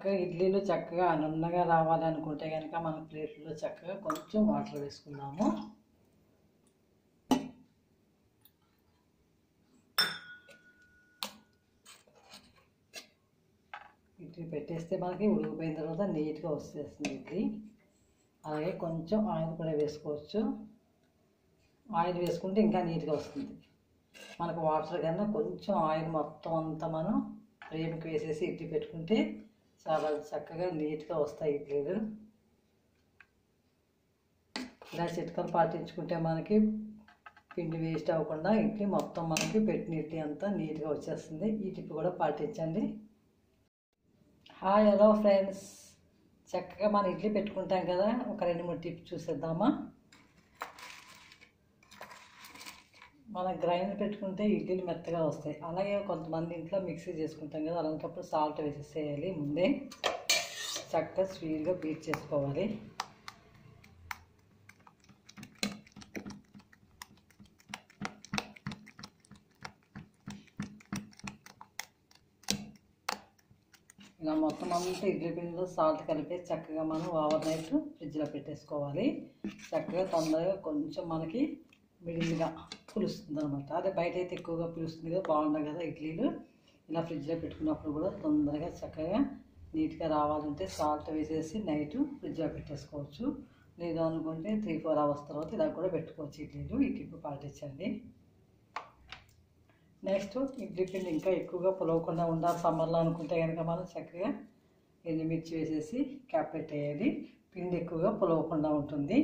చక్కగా ఇడ్లీలు చక్కగా నున్నగా రావాలనుకుంటే కనుక మన ప్లేట్లో చక్కగా కొంచెం వాటర్ వేసుకుందాము. ఇడ్లీ పెట్టేస్తే మనకి ఉడికిపోయిన తర్వాత నీట్గా వచ్చేస్తుంది ఇడ్లీ. అలాగే కొంచెం ఆయిల్ కూడా వేసుకోవచ్చు. ఆయిల్ వేసుకుంటే ఇంకా నీట్గా వస్తుంది. మనకు వాటర్ కన్నా కొంచెం ఆయిల్ మొత్తం అంతా మనం ఫ్రేమ్కి వేసేసి ఇడ్లీ పెట్టుకుంటే చాలా చక్కగా నీట్గా వస్తాయి ఇడ్లీలు. ఇలా చిట్కాలు పాటించుకుంటే మనకి పిండి వేస్ట్ అవ్వకుండా ఇడ్లీ మొత్తం మనకి పెట్టిన ఇడ్లీ అంతా నీట్గా వచ్చేస్తుంది. ఈ టిప్ కూడా పాటించండి. హాయ్ హలో ఫ్రెండ్స్, చక్కగా మనం ఇడ్లీ పెట్టుకుంటాం కదా, ఒక 2-3 టిప్స్ చూసేద్దామా. మనం గ్రైండర్ పెట్టుకుంటే ఇడ్లీలు మెత్తగా వస్తాయి. అలాగే కొంతమంది ఇంట్లో మిక్సీ చేసుకుంటాం కదా, అలాంటప్పుడు సాల్ట్ వేసేసేయాలి. ముందే చక్కగా స్వీట్గా బీట్ చేసుకోవాలి. ఇలా మొత్తం అంతా ఇడ్లీ పిండిలో సాల్ట్ కలిపి చక్కగా మనం ఓవర్ నైట్ ఫ్రిడ్జ్లో పెట్టేసుకోవాలి. చక్కగా తొందరగా కొంచెం మనకి మిడిల్గా పులుస్తుంది అనమాట. అదే బయట అయితే ఎక్కువగా పులుస్తుంది కదా, బాగుండదు కదా ఇడ్లీలు. ఇలా ఫ్రిడ్జ్లో పెట్టుకున్నప్పుడు కూడా తొందరగా చక్కగా నీట్గా రావాలంటే సాల్ట్ వేసేసి నైట్ ఫ్రిడ్జ్లో పెట్టేసుకోవచ్చు. లేదు అనుకుంటే 3-4 అవర్స్ తర్వాత ఇలా కూడా పెట్టుకోవచ్చు ఇడ్లీలు. ఈ టిప్ పాటించండి. నెక్స్ట్, ఇడ్లీ పిండి ఇంకా ఎక్కువగా పులవకుండా ఉండాలి సమ్మర్లో అనుకుంటే కనుక మనం చక్కగా ఎండుమిర్చి వేసేసి క్యాప్ పెట్టేయాలి. పిండి ఎక్కువగా పులవకుండా ఉంటుంది.